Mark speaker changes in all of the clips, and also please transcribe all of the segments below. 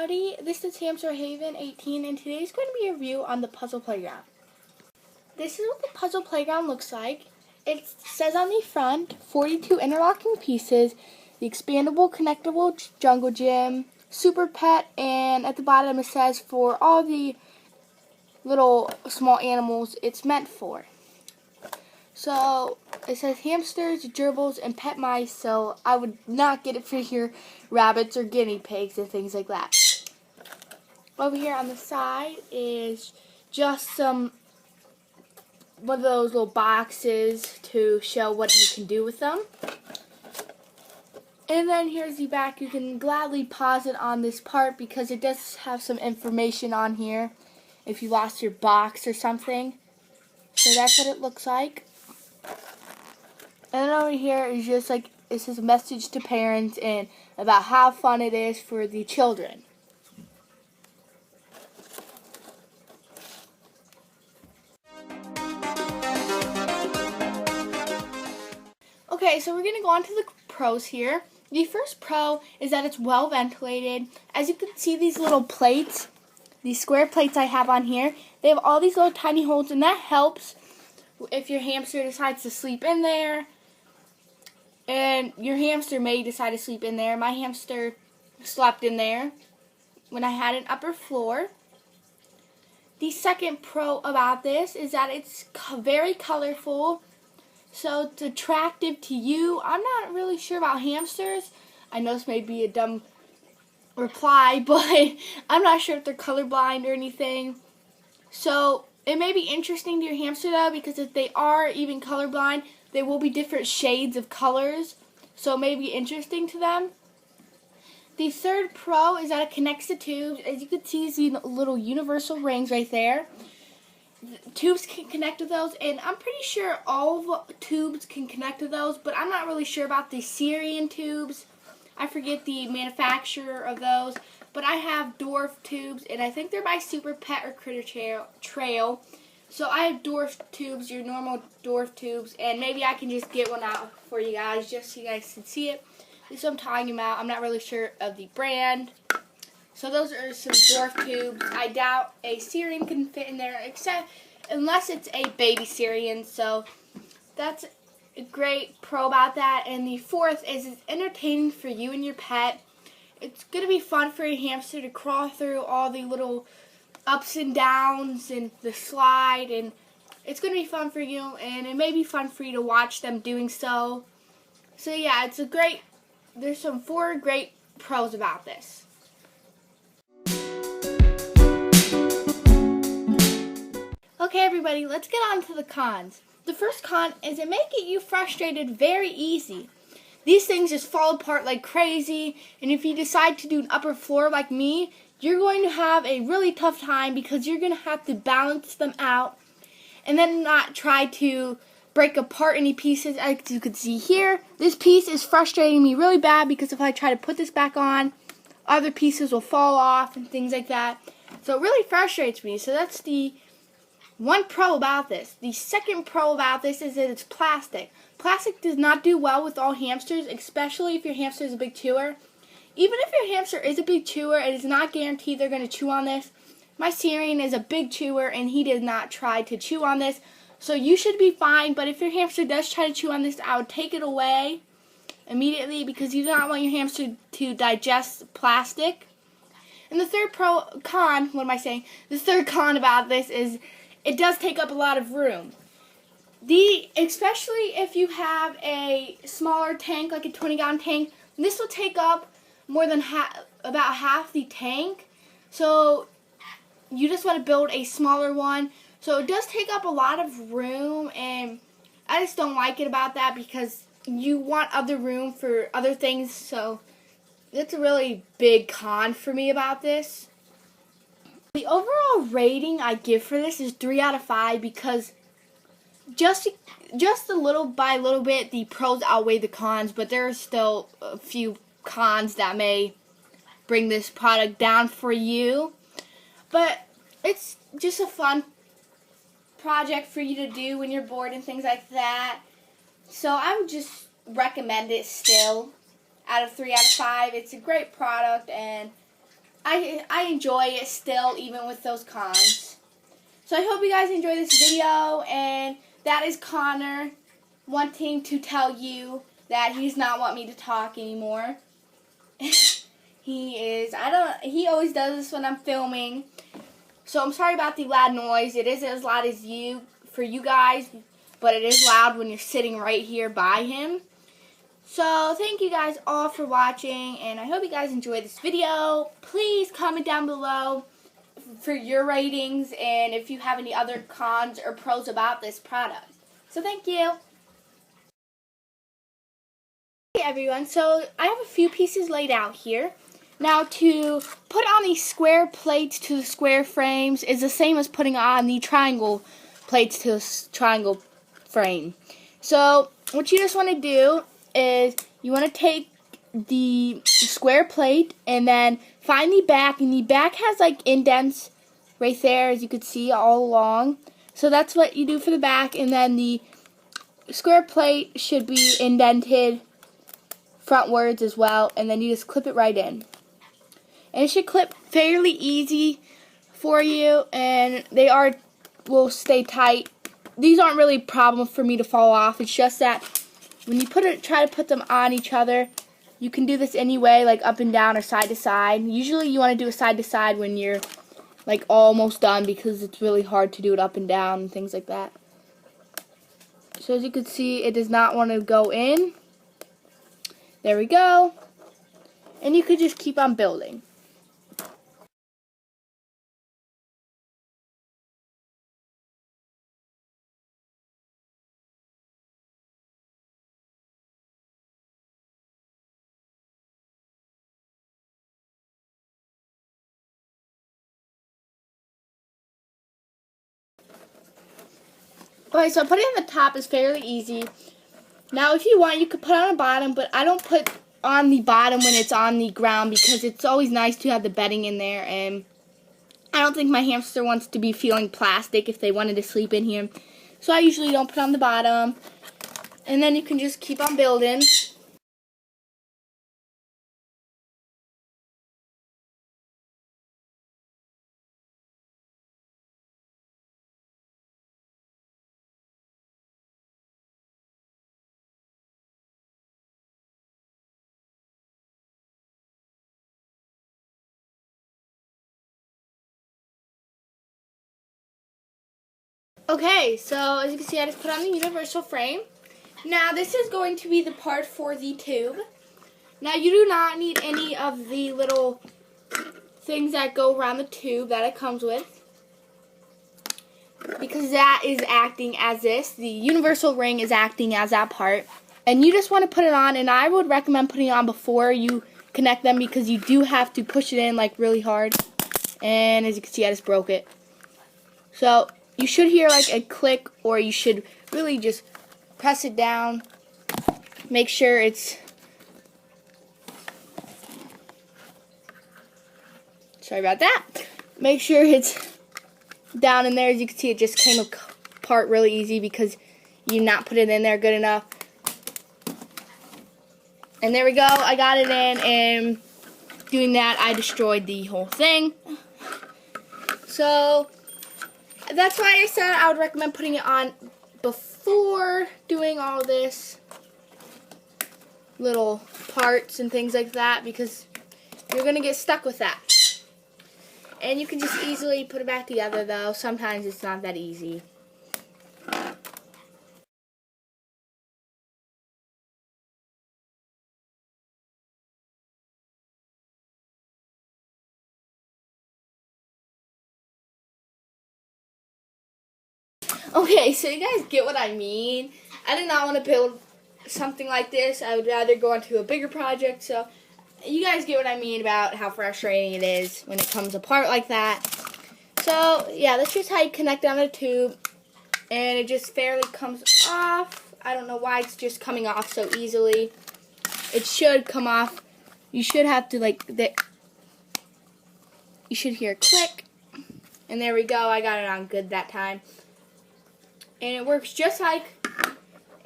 Speaker 1: everybody, this is Hamster Haven 18 and today's going to be a review on the Puzzle Playground. This is what the Puzzle Playground looks like. It says on the front, 42 interlocking pieces, the expandable, connectable jungle gym, super pet, and at the bottom it says for all the little small animals it's meant for. So it says hamsters, gerbils, and pet mice, so I would not get it for your rabbits or guinea pigs and things like that. Over here on the side is just one of those little boxes to show what you can do with them. And then here's the back. You can gladly pause it on this part because it does have some information on here if you lost your box or something. So that's what it looks like. And then over here is just like, it says a message to parents and about how fun it is for the children. Okay, so we're going to go on to the pros here. The first pro is that it's well ventilated. As you can see, these little plates, these square plates I have on here, they have all these little tiny holes, and that helps if your hamster decides to sleep in there. And your hamster may decide to sleep in there. My hamster slept in there when I had an upper floor. The second pro about this is that it's very colorful, so it's attractive to you. I'm not really sure about hamsters. I know this may be a dumb reply, but I'm not sure if they're colorblind or anything. So it may be interesting to your hamster though, because if they are even colorblind, they will be different shades of colors, so it may be interesting to them. The third pro is that it connects the tubes. As you can see, these little universal rings right there. The tubes can connect to those, and I'm pretty sure all tubes can connect to those, but I'm not really sure about the Syrian tubes. I forget the manufacturer of those, but I have dwarf tubes, and I think they're by Super Pet or Critter Trail. So I have dwarf tubes, your normal dwarf tubes, and maybe I can just get one out for you guys just so you guys can see it. This is what I'm talking about. I'm not really sure of the brand. So those are some dwarf tubes. I doubt a Syrian can fit in there, unless it's a baby Syrian. So that's a great pro about that. And the fourth is it's entertaining for you and your pet. It's going to be fun for your hamster to crawl through all the little ups and downs and the slide, and it's going to be fun for you, and it may be fun for you to watch them doing so. So yeah, there's some 4 great pros about this. Okay everybody, let's get on to the cons. The first con is it may get you frustrated very easy. These things just fall apart like crazy, and if you decide to do an upper floor like me, you're going to have a really tough time because you're going to have to balance them out and then not try to break apart any pieces. As you can see here, this piece is frustrating me really bad because if I try to put this back on, other pieces will fall off and things like that. So it really frustrates me. So that's the one pro about this. The second pro about this is that it's plastic. Plastic does not do well with all hamsters, especially if your hamster is a big chewer. Even if your hamster is a big chewer, it is not guaranteed they're going to chew on this. My Syrian is a big chewer, and he did not try to chew on this. So you should be fine, but if your hamster does try to chew on this, I would take it away immediately because you do not want your hamster to digest plastic. And the third The third con about this is it does take up a lot of room. Especially if you have a smaller tank, like a 20-gallon tank, this will take up more than about half the tank. So you just want to build a smaller one. So it does take up a lot of room, and I just don't like it about that because you want other room for other things. So that's a really big con for me about this. The overall rating I give for this is 3 out of 5 because just a little by little bit the pros outweigh the cons, but there are still a few cons that may bring this product down for you. But it's just a fun project for you to do when you're bored and things like that. So I would just recommend it still. Out of 3 out of 5, it's a great product, and I enjoy it still, even with those cons. So I hope you guys enjoy this video, and that is Connor wanting to tell you that he does not want me to talk anymore. He always does this when I'm filming. So I'm sorry about the loud noise. It isn't as loud as for you guys, but it is loud when you're sitting right here by him. So thank you guys all for watching, and I hope you guys enjoyed this video. Please comment down below for your ratings and if you have any other cons or pros about this product. So thank you. Hey everyone, so I have a few pieces laid out here. Now to put on the square plates to the square frames is the same as putting on the triangle plates to the triangle frame. So what you just want to do is you want to take the square plate and then find the back, and the back has like indents right there, as you can see all along. So that's what you do for the back, and then the square plate should be indented frontwards as well, and then you just clip it right in. And it should clip fairly easy for you, and they will stay tight. These aren't really a problem for me to fall off. It's just that when you try to put them on each other, you can do this anyway, like up and down or side to side. Usually you want to do a side to side when you're like almost done, because it's really hard to do it up and down and things like that. So as you can see, it does not want to go in. There we go. And you could just keep on building. Okay, so putting on the top is fairly easy. Now, if you want, you could put on the bottom, but I don't put on the bottom when it's on the ground, because it's always nice to have the bedding in there, and I don't think my hamster wants to be feeling plastic if they wanted to sleep in here. So I usually don't put on the bottom, and then you can just keep on building. Okay, so as you can see, I just put on the universal frame. Now this is going to be the part for the tube. Now you do not need any of the little things that go around the tube that it comes with, because that is acting as this. The universal ring is acting as that part. And you just want to put it on, and I would recommend putting it on before you connect them, because you do have to push it in like really hard. And as you can see, I just broke it. So you should hear like a click, or you should really just press it down. Make sure it's, sorry about that. Make sure it's down in there. As you can see, it just came apart really easy because you not put it in there good enough. And there we go. I got it in, and doing that, I destroyed the whole thing. So that's why I said I would recommend putting it on before doing all this little parts and things like that, because you're going to get stuck with that. And you can just easily put it back together, though. Sometimes it's not that easy. Okay, so you guys get what I mean. I did not want to build something like this. I would rather go on to a bigger project. So you guys get what I mean about how frustrating it is when it comes apart like that. So yeah, that's just how you connect it on the tube. And it just fairly comes off. I don't know why it's just coming off so easily. It should come off. You should have to you should hear a click. And there we go. I got it on good that time. And it works just like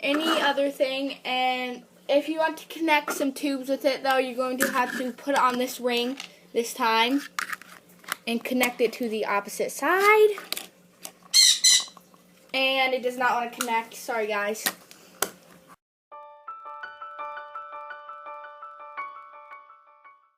Speaker 1: any other thing. And if you want to connect some tubes with it, though, you're going to have to put it on this ring. this time and connect it to the opposite side. And it does not want to connect. Sorry, guys.